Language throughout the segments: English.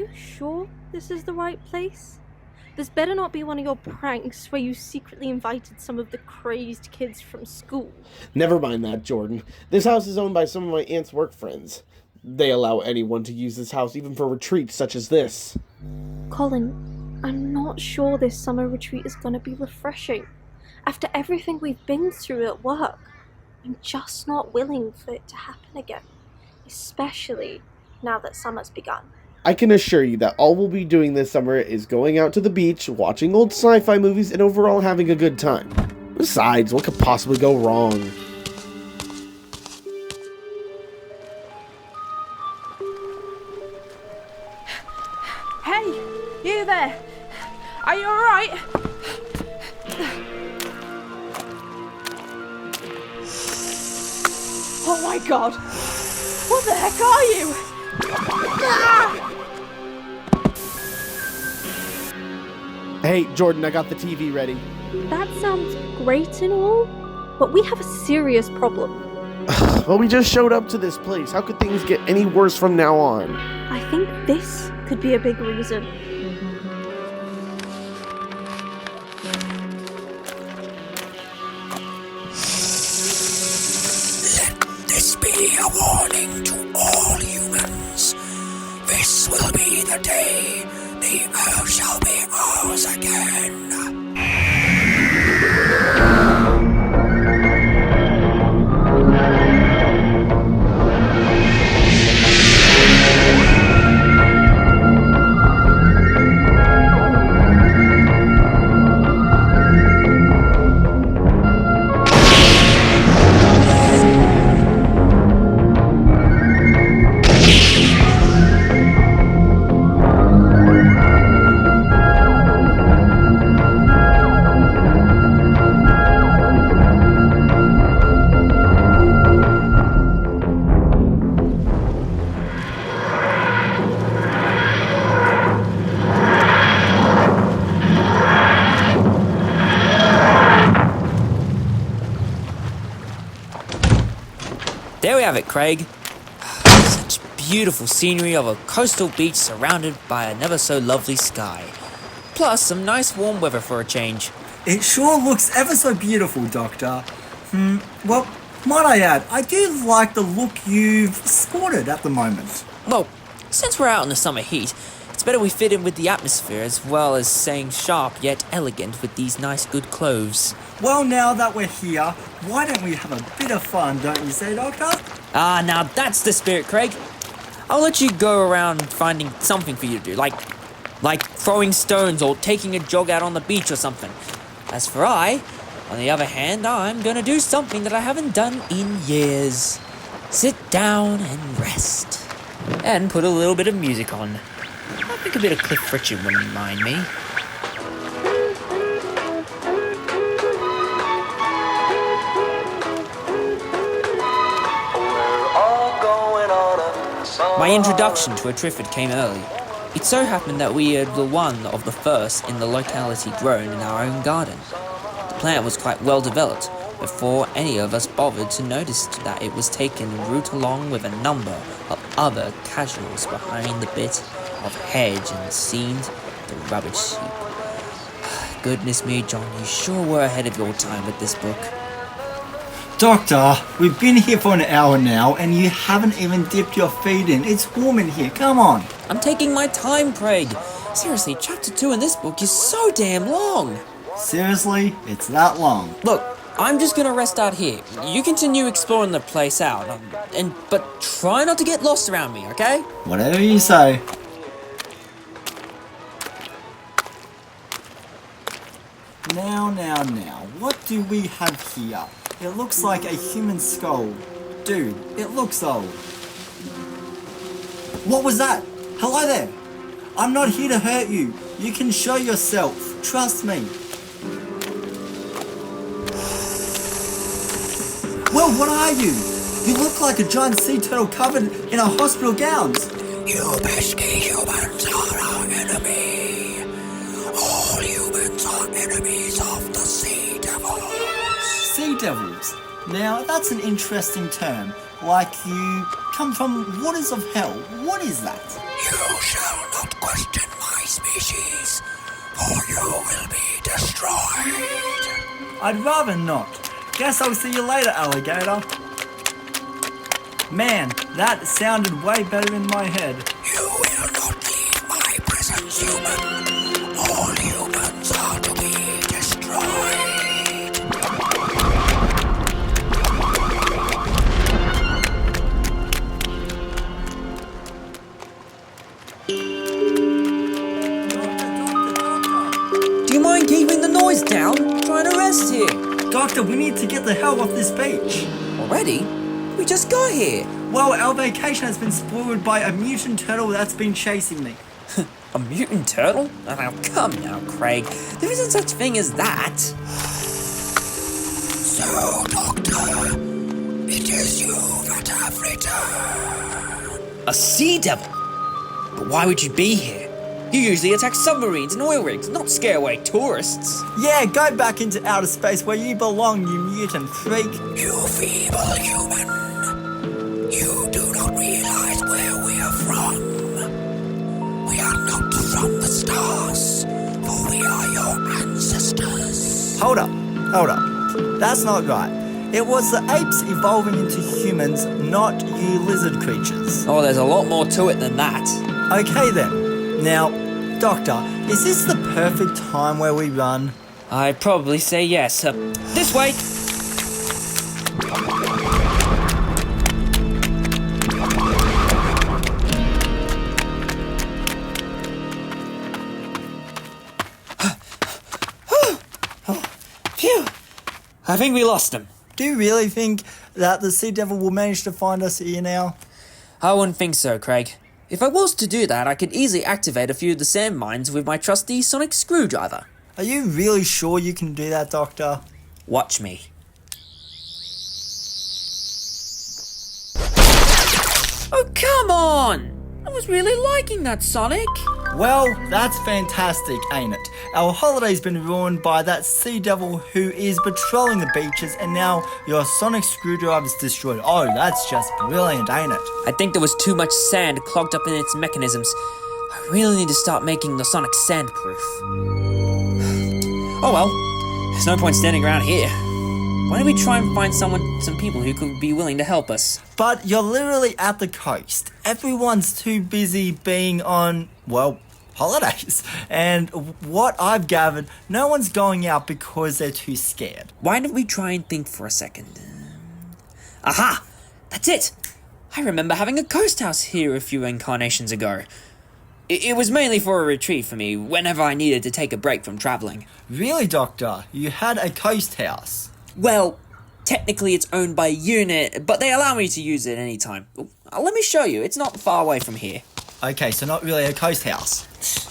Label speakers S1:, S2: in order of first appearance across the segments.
S1: you sure this is the right place? This better not be one of your pranks where you secretly invited some of the crazed kids from school.
S2: Never mind that, Jordan. This house is owned by some of my aunt's work friends. They allow anyone to use this house even for retreats such as this.
S1: Colin, I'm not sure this summer retreat is going to be refreshing. After everything we've been through at work, I'm just not willing for it to happen again. Especially now that summer's begun.
S2: I can assure you that all we'll be doing this summer is going out to the beach, watching old sci-fi movies, and overall having a good time. Besides, what could possibly go wrong?
S3: Hey, you there? Are you alright? Oh my god! What the heck are you? Ah!
S2: Hey, Jordan, I got the TV ready.
S1: That sounds great and all, but we have a serious problem.
S2: Well, we just showed up to this place. How could things get any worse from now on?
S1: I think this could be a big reason.
S4: Let this be a warning to all humans. This will be the day the earth shall be ours again.
S5: There we have it, Kreig. Such beautiful scenery of a coastal beach surrounded by a never so lovely sky. Plus some nice warm weather for a change.
S6: It sure looks ever so beautiful, Doctor. Well, might I add, I do like the look you've sported at the moment.
S5: Well, since we're out in the summer heat, it's better we fit in with the atmosphere as well as staying sharp yet elegant with these nice good clothes.
S6: Well, now that we're here, why don't we have a bit of fun, don't you say, Doctor?
S5: Ah, now that's the spirit, Kreig. I'll let you go around finding something for you to do, like throwing stones or taking a jog out on the beach or something. As for I, on the other hand, I'm gonna do something that I haven't done in years. Sit down and rest. And put a little bit of music on. I think a bit of Cliff Richard wouldn't mind me. My introduction to a Triffid came early. It so happened that we are the one of the first in the locality grown in our own garden. The plant was quite well developed before any of us bothered to notice that it was taken root along with a number of other casuals behind the bit of hedge and seemed the rubbish heap. Goodness me, John, you sure were ahead of your time with this book.
S6: Doctor, we've been here for an hour now and you haven't even dipped your feet in. It's warm in here, come on.
S5: I'm taking my time, Kreig. Seriously, chapter 2 in this book is so damn long.
S6: Seriously? It's that long?
S5: Look, I'm just gonna rest out here. You continue exploring the place out, but try not to get lost around me, okay?
S6: Whatever you say. Now, what do we have here? It looks like a human skull. Dude, it looks old. What was that? Hello there. I'm not here to hurt you. You can show yourself. Trust me. Well, what are you? You look like a giant sea turtle covered in our hospital gowns.
S4: You pesky humans are our enemy. All humans are enemies of the sea devils.
S6: Sea devils? Now, that's an interesting term. Like you come from waters of hell. What is that?
S4: You shall not species, or you will be destroyed.
S6: I'd rather not. Guess I'll see you later, alligator. Man, that sounded way better in my head.
S4: You will not leave my presence, human. All humans are to be destroyed.
S5: Do you mind keeping the noise down? I'm trying to rest here.
S6: Doctor, we need to get the hell off this beach.
S5: Already? We just got here.
S6: Well, our vacation has been spoiled by a mutant turtle that's been chasing me.
S5: A mutant turtle? Oh, now come now, Craig. There isn't such thing as that.
S4: So, Doctor, it is you that have returned.
S5: A sea devil? But why would you be here? You usually attack submarines and oil rigs, not scare away tourists.
S6: Yeah, go back into outer space where you belong, you mutant freak.
S4: You feeble human. You do not realize where we are from. We are not from the stars, for we are your ancestors.
S6: Hold up. That's not right. It was the apes evolving into humans, not you lizard creatures.
S5: Oh, there's a lot more to it than that.
S6: Okay then. Now, Doctor, is this the perfect time where we run?
S5: I'd probably say yes. This way! Phew! I think we lost him.
S6: Do you really think that the sea devil will manage to find us here now?
S5: I wouldn't think so, Craig. If I was to do that, I could easily activate a few of the sand mines with my trusty sonic screwdriver.
S6: Are you really sure you can do that, Doctor?
S5: Watch me. Oh, come on! I was really liking that, Sonic.
S6: Well, that's fantastic, ain't it? Our holiday's been ruined by that sea devil who is patrolling the beaches, and now your sonic screwdriver's destroyed. Oh, that's just brilliant, ain't it?
S5: I think there was too much sand clogged up in its mechanisms. I really need to start making the Sonic sandproof. Oh well, there's no point standing around here. Why don't we try and find some people who could be willing to help us?
S6: But you're literally at the coast. Everyone's too busy being on, well, holidays. And what I've gathered, no one's going out because they're too scared.
S5: Why don't we try and think for a second? Aha! That's it! I remember having a coast house here a few incarnations ago. It was mainly for a retreat for me whenever I needed to take a break from travelling.
S6: Really, Doctor? You had a coast house?
S5: Well, technically it's owned by a unit, but they allow me to use it anytime. Let me show you, it's not far away from here.
S6: Okay, so not really a coast house.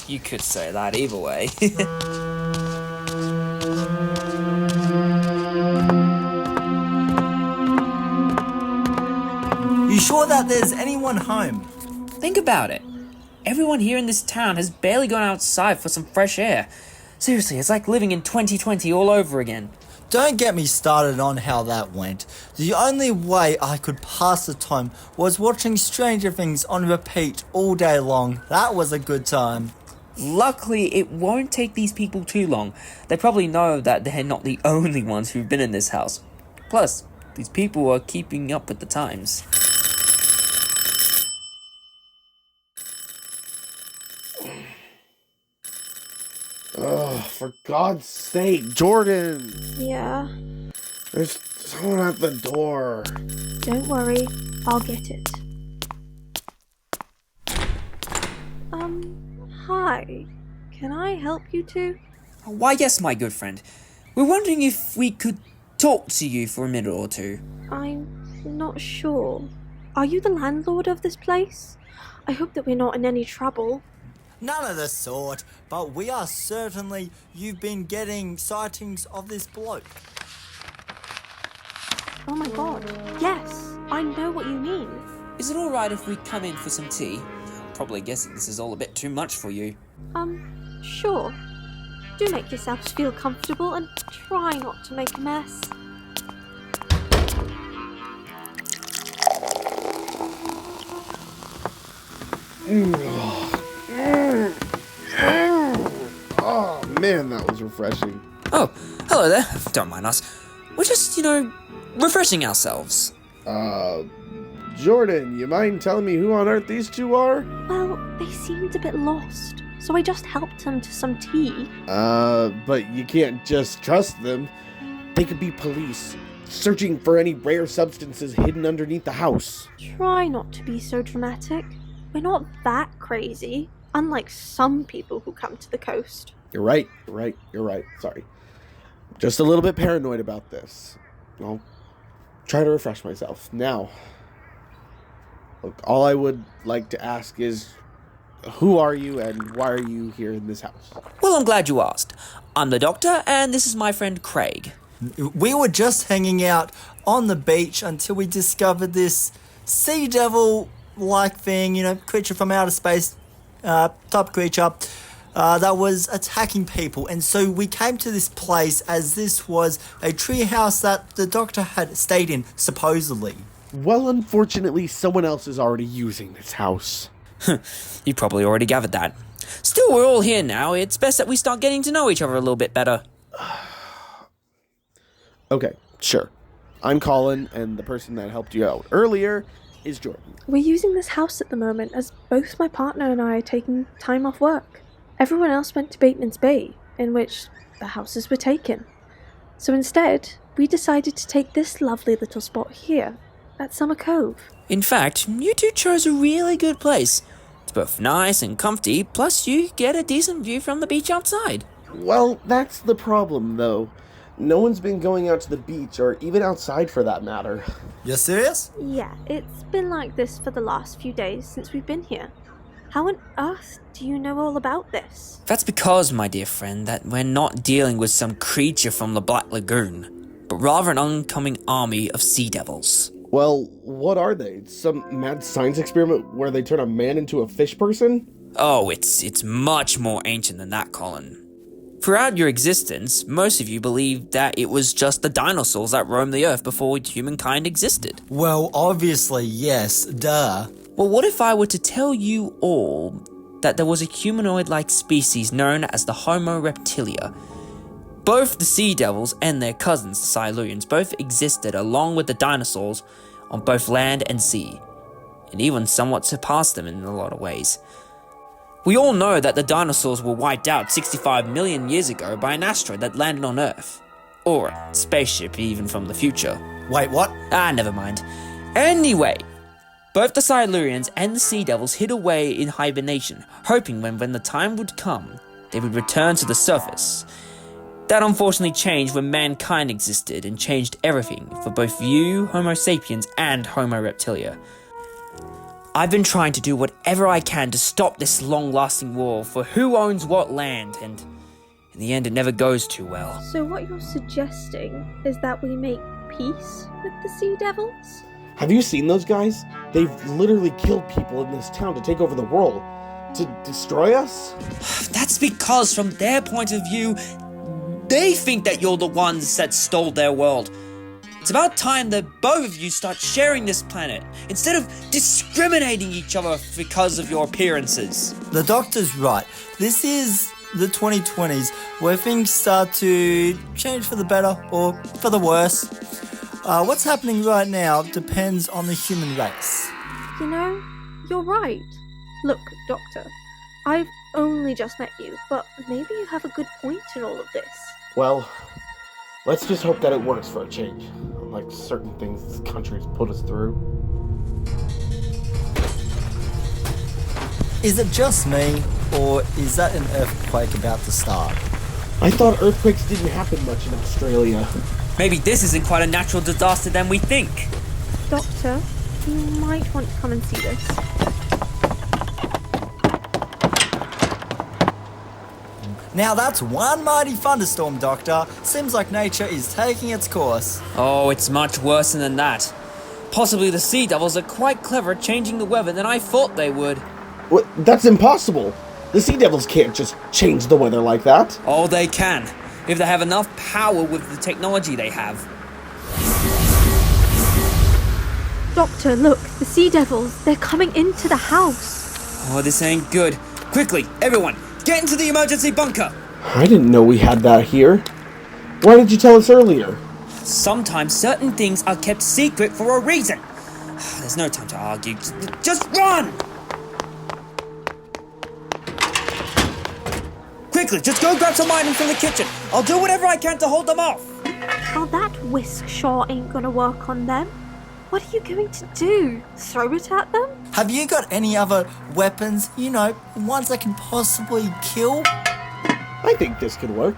S5: You could say that either way.
S6: You sure that there's anyone home?
S5: Think about it. Everyone here in this town has barely gone outside for some fresh air. Seriously, it's like living in 2020 all over again.
S6: Don't get me started on how that went. The only way I could pass the time was watching Stranger Things on repeat all day long. That was a good time.
S5: Luckily, it won't take these people too long. They probably know that they're not the only ones who've been in this house. Plus, these people are keeping up with the times.
S2: Oh, for God's sake, Jordan!
S1: Yeah,
S2: There's someone at the door.
S1: don't worry, I'll get it. Hi. Can I help you two?
S5: Why, yes, my good friend. We're wondering if we could talk to you for a minute or two.
S1: I'm not sure. Are you the landlord of this place? I hope that we're not in any trouble.
S6: None of the sort, but we are certainly, you've been getting sightings of this bloke.
S1: Oh my god. Yes, I know what you mean.
S5: Is it alright if we come in for some tea? Probably guessing this is all a bit too much for you.
S1: Sure. Do make yourselves feel comfortable and try not to make a mess.
S2: Man, that was refreshing.
S5: Oh, hello there. Don't mind us. We're just, refreshing ourselves.
S2: Jordan, you mind telling me who on earth these two are?
S1: Well, they seemed a bit lost, so I just helped them to some tea.
S2: But you can't just trust them. They could be police, searching for any rare substances hidden underneath the house.
S1: Try not to be so dramatic. We're not that crazy, unlike some people who come to the coast.
S2: You're right. Sorry. Just a little bit paranoid about this. I'll try to refresh myself. Now, look, all I would like to ask is, who are you and why are you here in this house?
S5: Well, I'm glad you asked. I'm the Doctor, and this is my friend Kreig.
S6: We were just hanging out on the beach until we discovered this sea devil-like thing, creature from outer space, type creature, that was attacking people. And so we came to this place as this was a tree house that the Doctor had stayed in, supposedly.
S2: Well, unfortunately, someone else is already using this house.
S5: You probably already gathered that. Still, we're all here now. It's best that we start getting to know each other a little bit better.
S2: Okay, sure. I'm Colin, and the person that helped you out earlier is Jordan.
S1: We're using this house at the moment as both my partner and I are taking time off work. Everyone else went to Bateman's Bay, in which the houses were taken. So instead, we decided to take this lovely little spot here, at Summer Cove.
S5: In fact, you two chose a really good place. It's both nice and comfy, plus you get a decent view from the beach outside.
S2: Well, that's the problem, though. No one's been going out to the beach, or even outside for that matter.
S6: You're serious?
S1: Yeah, it's been like this for the last few days since we've been here. How on earth do you know all about this?
S5: That's because, my dear friend, that we're not dealing with some creature from the Black Lagoon, but rather an oncoming army of sea devils.
S2: Well, what are they? Some mad science experiment where they turn a man into a fish person?
S5: Oh, it's much more ancient than that, Colin. Throughout your existence, most of you believed that it was just the dinosaurs that roamed the earth before humankind existed.
S6: Well, obviously, yes, duh.
S5: Well, what if I were to tell you all that there was a humanoid-like species known as the Homo reptilia? Both the sea devils and their cousins, the Silurians, both existed along with the dinosaurs on both land and sea, and even somewhat surpassed them in a lot of ways. We all know that the dinosaurs were wiped out 65 million years ago by an asteroid that landed on Earth. Or a spaceship, even from the future.
S6: Wait, what?
S5: Never mind. Anyway, both the Silurians and the Sea Devils hid away in hibernation, hoping when the time would come, they would return to the surface. That unfortunately changed when mankind existed and changed everything for both you, Homo sapiens, and Homo reptilia. I've been trying to do whatever I can to stop this long-lasting war for who owns what land, and in the end it never goes too well.
S1: So what you're suggesting is that we make peace with the sea devils?
S2: Have you seen those guys? They've literally killed people in this town to take over the world. To destroy us?
S5: That's because from their point of view, they think that you're the ones that stole their world. It's about time that both of you start sharing this planet, instead of discriminating each other because of your appearances.
S6: The Doctor's right. This is the 2020s, where things start to change for the better or for the worse. What's happening right now depends on the human race.
S1: You know, you're right. Look, Doctor, I've only just met you, but maybe you have a good point in all of this.
S2: Well, let's just hope that it works for a change, unlike certain things this country's put us through.
S6: Is it just me, or is that an earthquake about to start?
S2: I thought earthquakes didn't happen much in Australia.
S5: Maybe this isn't quite a natural disaster than we think.
S1: Doctor, you might want to come and see this.
S6: Now that's one mighty thunderstorm, Doctor. Seems like nature is taking its course.
S5: Oh, it's much worse than that. Possibly the Sea Devils are quite clever at changing the weather than I thought they would.
S2: What? That's impossible. The Sea Devils can't just change the weather like that.
S5: Oh, they can, if they have enough power with the technology they have.
S1: Doctor, look, the sea devils, they're coming into the house.
S5: Oh, this ain't good. Quickly, everyone, get into the emergency bunker.
S2: I didn't know we had that here. Why did you tell us earlier?
S5: Sometimes certain things are kept secret for a reason. There's no time to argue. Just run! Quickly, just go grab some items from the kitchen. I'll do whatever I can to hold them off.
S1: Oh, that whisk sure ain't gonna work on them. What are you going to do? Throw it at them?
S6: Have you got any other weapons? You know, ones that can possibly kill?
S2: I think this could work.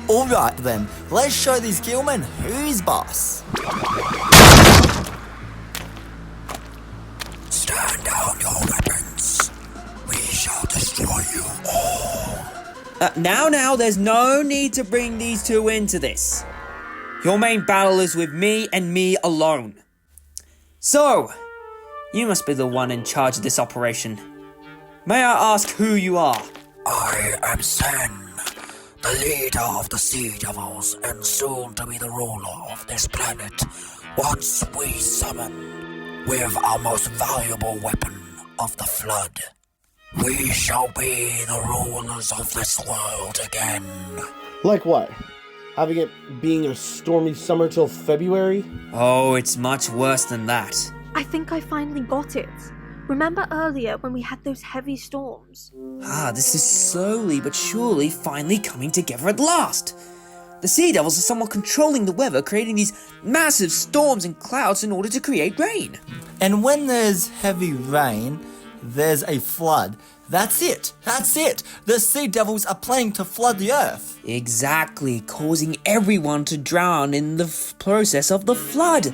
S6: Alright then, let's show these gillmen who's boss.
S4: Stand down your weapons. We shall destroy you all.
S5: Now, there's no need to bring these two into this. Your main battle is with me and me alone. So, you must be the one in charge of this operation. May I ask who you are?
S4: I am Sen, the leader of the Sea Devils and soon to be the ruler of this planet. Once we summon with our most valuable weapon of the Flood, we shall be the rulers of this world again.
S2: Like what? Having it being a stormy summer till February?
S5: Oh, it's much worse than that.
S1: I think I finally got it. Remember earlier when we had those heavy storms?
S5: This is slowly but surely finally coming together at last. The Sea Devils are somewhat controlling the weather, creating these massive storms and clouds in order to create rain.
S6: And when there's heavy rain, there's a flood. That's it. The Sea Devils are planning to flood the earth.
S5: Exactly, causing everyone to drown in the process of the flood.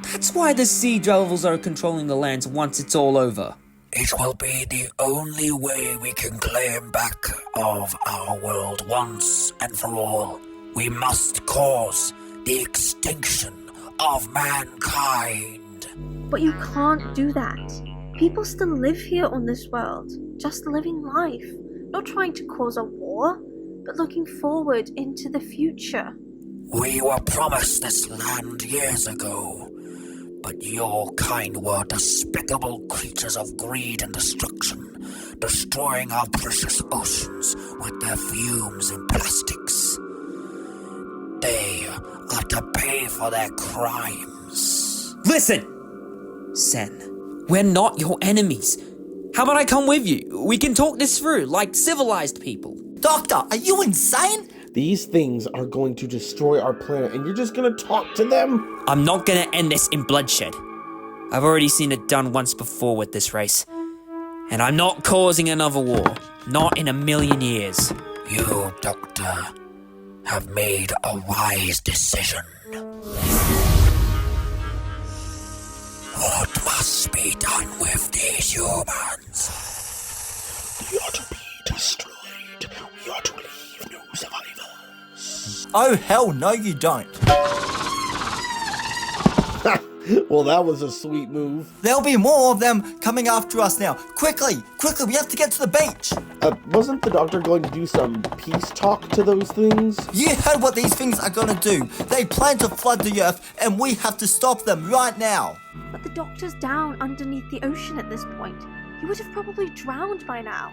S5: That's why the Sea Devils are controlling the lands once it's all over.
S4: It will be the only way we can claim back of our world once and for all. We must cause the extinction of mankind.
S1: But you can't do that. People still live here on this world, just living life, not trying to cause a war, but looking forward into the future.
S4: We were promised this land years ago, but your kind were despicable creatures of greed and destruction, destroying our precious oceans with their fumes and plastics. They are to pay for their crimes.
S5: Listen, Sen. We're not your enemies. How about I come with you? We can talk this through, like civilized people.
S6: Doctor, are you insane?
S2: These things are going to destroy our planet, and you're just gonna talk to them?
S5: I'm not gonna end this in bloodshed. I've already seen it done once before with this race. And I'm not causing another war. Not in a million years.
S4: You, Doctor, have made a wise decision. What must be done with these humans? They are to be destroyed. We are to leave no survivors.
S6: Oh hell no you don't.
S2: Well, that was a sweet move.
S6: There'll be more of them coming after us now. Quickly, we have to get to the beach.
S2: Wasn't the doctor going to do some peace talk to those things?
S6: You heard what these things are gonna do. They plan to flood the earth and we have to stop them right now.
S1: But the doctor's down underneath the ocean at this point. He would have probably drowned by now.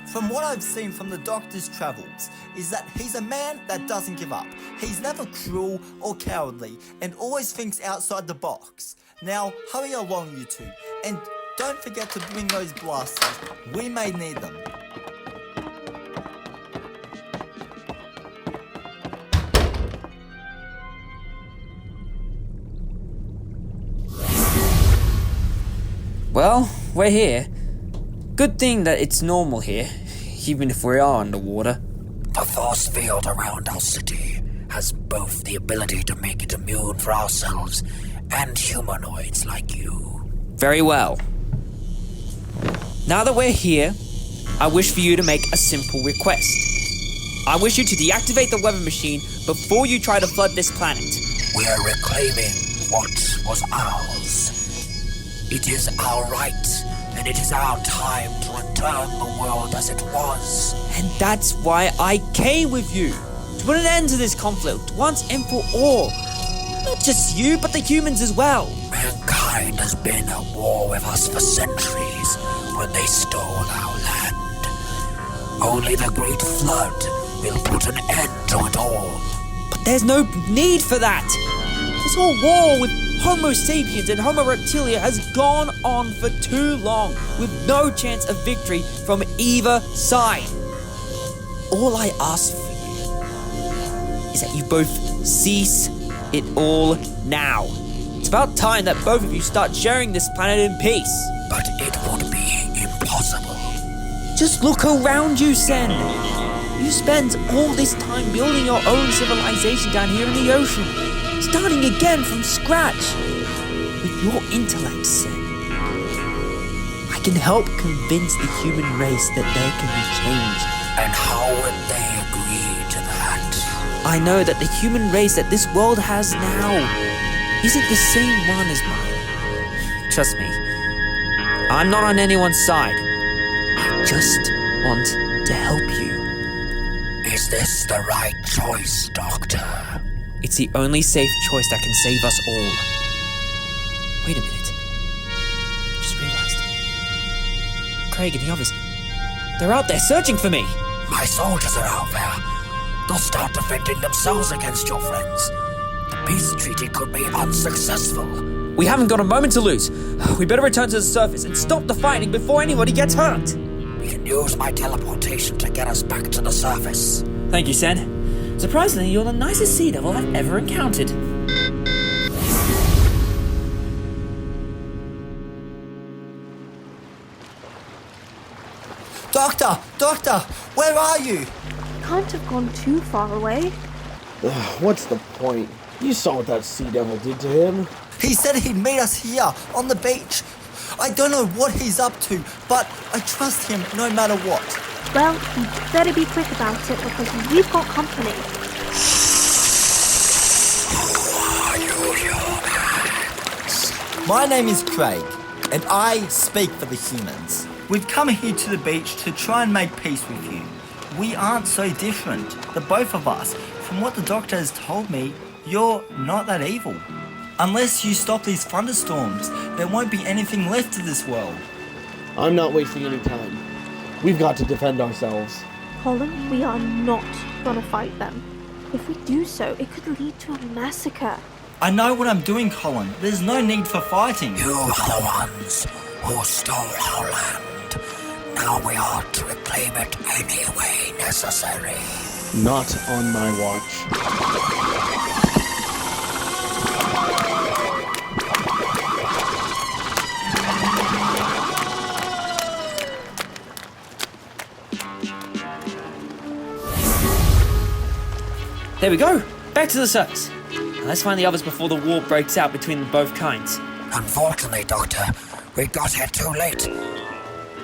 S6: From what I've seen from the Doctor's travels, is that he's a man that doesn't give up. He's never cruel or cowardly, and always thinks outside the box. Now, hurry along you two, and don't forget to bring those blasters. We may need them.
S5: Well, we're here. Good thing that it's normal here, even if we are underwater.
S4: The force field around our city has both the ability to make it immune for ourselves and humanoids like you.
S5: Very well. Now that we're here, I wish for you to make a simple request. I wish you to deactivate the weather machine before you try to flood this planet.
S4: We are reclaiming what was ours. It is our right, and it is our time to return the world as it was.
S5: And that's why I came with you. To put an end to this conflict once and for all. Not just you, but the humans as well.
S4: Mankind has been at war with us for centuries when they stole our land. Only the Great Flood will put an end to it all.
S5: But there's no need for that. This whole war with Homo sapiens and Homo reptilia has gone on for too long, with no chance of victory from either side. All I ask for you is that you both cease it all now. It's about time that both of you start sharing this planet in peace.
S4: But it would be impossible.
S5: Just look around you, Sen. You spent all this time building your own civilization down here in the ocean, starting again from scratch. With your intellect, Sen, I can help convince the human race that they can be changed.
S4: And how would they agree to that?
S5: I know that the human race that this world has now isn't the same one as mine. Trust me, I'm not on anyone's side. I just want to help you.
S4: Is this the right choice, Doctor?
S5: It's the only safe choice that can save us all. Wait a minute. I just realized. Kreig and the others, they're out there searching for me.
S4: My soldiers are out there. They'll start defending themselves against your friends. The peace treaty could be unsuccessful.
S5: We haven't got a moment to lose. We better return to the surface and stop the fighting before anybody gets hurt.
S4: We can use my teleportation to get us back to the surface.
S5: Thank you, Sen. Surprisingly, you're the nicest sea devil I've ever encountered.
S6: Doctor, where are you?
S1: Can't have gone too far away.
S2: What's the point? You saw what that sea devil did to him.
S6: He said he'd meet us here, on the beach. I don't know what he's up to, but I trust him no matter what.
S1: Well, you better be quick about it because we've got company.
S6: My name is Kreig, and I speak for the humans. We've come here to the beach to try and make peace with you. We aren't so different, the both of us. From what the doctor has told me, you're not that evil. Unless you stop these thunderstorms, there won't be anything left of this world.
S2: I'm not wasting any time. We've got to defend ourselves.
S1: Colin, we are not gonna fight them. If we do so, it could lead to a massacre.
S6: I know what I'm doing, Colin. There's no need for fighting.
S4: You are the ones who stole our land. Now we are to reclaim it any way necessary.
S2: Not on my watch.
S5: There we go. Back to the surface. Now let's find the others before the war breaks out between both kinds.
S4: Unfortunately, Doctor, we got here too late.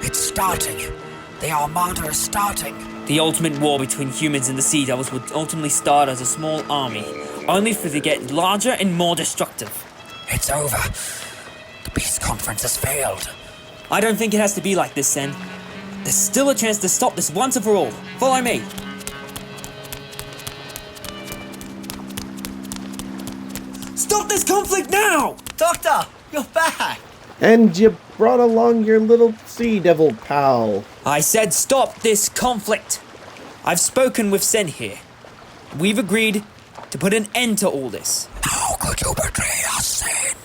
S4: It's starting. The Armada is starting.
S5: The ultimate war between humans and the Sea Devils would ultimately start as a small army, only for it to get larger and more destructive.
S4: It's over. The peace conference has failed.
S5: I don't think it has to be like this, Sen. There's still a chance to stop this once and for all. Follow me. Stop this conflict now!
S6: Doctor, you're back!
S2: And you brought along your little sea devil pal.
S5: I said stop this conflict. I've spoken with Sen here. We've agreed to put an end to all this.
S4: How could you betray us, Sen?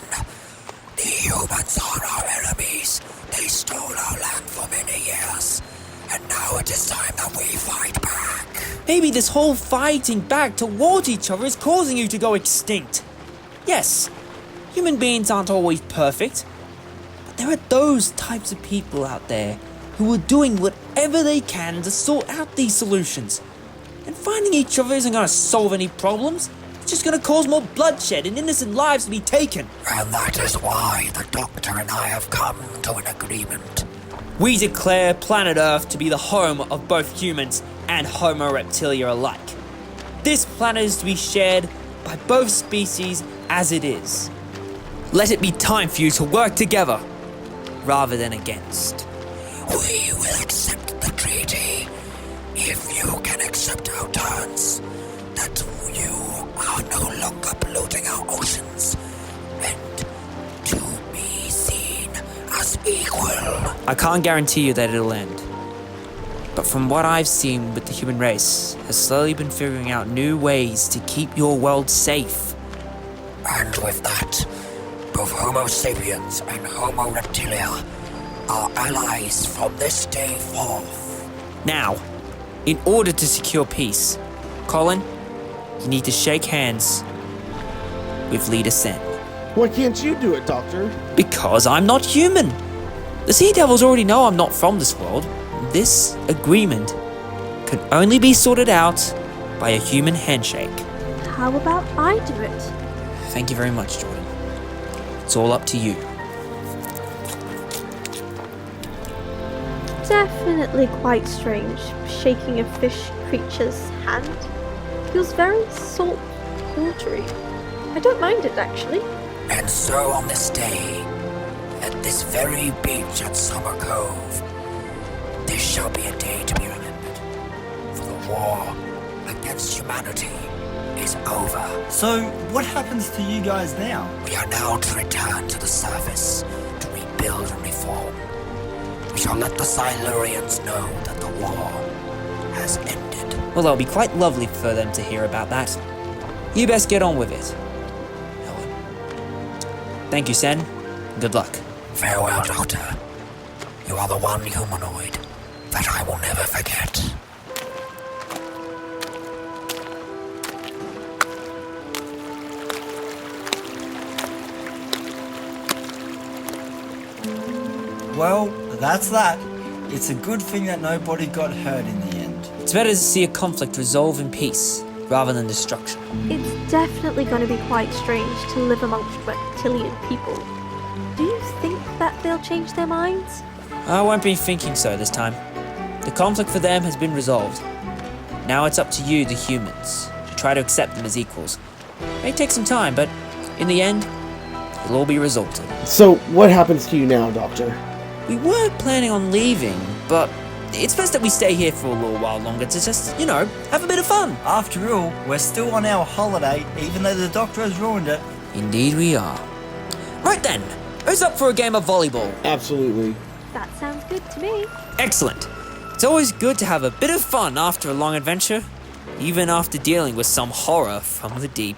S4: The humans are our enemies. They stole our land for many years. And now it is time that we fight back.
S5: Maybe this whole fighting back towards each other is causing you to go extinct. Yes, human beings aren't always perfect. But there are those types of people out there who are doing whatever they can to sort out these solutions. And finding each other isn't going to solve any problems. It's just going to cause more bloodshed and innocent lives to be taken.
S4: And that is why the Doctor and I have come to an agreement.
S5: We declare planet Earth to be the home of both humans and Homo reptilia alike. This planet is to be shared by both species as it is. Let it be time for you to work together rather than against.
S4: We will accept the treaty if you can accept our terms, that you are no longer polluting our oceans and to be seen as equal.
S5: I can't guarantee you that it'll end. but from what I've seen with the human race, has slowly been figuring out new ways to keep your world safe.
S4: And with that, both Homo sapiens and Homo reptilia are allies from this day forth.
S5: Now, in order to secure peace, Colin, you need to shake hands with Leader Sen.
S2: Why can't you do it, Doctor?
S5: Because I'm not human. The Sea Devils already know I'm not from this world. This agreement can only be sorted out by a human handshake.
S1: How about I do it?
S5: Thank you very much, Jordan. It's all up to you.
S1: Definitely quite strange, shaking a fish creature's hand. Feels very salt watery. I don't mind it, actually.
S4: And so on this day, at this very beach at Summer Cove, this shall be a day to be remembered. For the war against humanity is over.
S6: So, what happens to you guys now?
S4: We are now to return to the surface, to rebuild and reform. We shall let the Silurians know that the war has ended.
S5: Well, that'll be quite lovely for them to hear about that. You best get on with it. Helen. Thank you, Sen. Good luck.
S4: Farewell, Doctor. You are the one humanoid that I will never forget.
S6: Well, that's that. It's a good thing that nobody got hurt in the end.
S5: It's better to see a conflict resolve in peace, rather than destruction.
S1: It's definitely going to be quite strange to live amongst reptilian people. Do you think that they'll change their minds?
S5: I won't be thinking so this time. The conflict for them has been resolved. Now it's up to you, the humans, to try to accept them as equals. It may take some time, but in the end, it'll all be resolved.
S2: So, what happens to you now, Doctor?
S5: We weren't planning on leaving, but it's best that we stay here for a little while longer to just, have a bit of fun.
S6: After all, we're still on our holiday, even though the Doctor has ruined it.
S5: Indeed we are. Right then, who's up for a game of volleyball?
S2: Absolutely.
S1: That sounds good to me.
S5: Excellent. It's always good to have a bit of fun after a long adventure, even after dealing with some horror from the deep.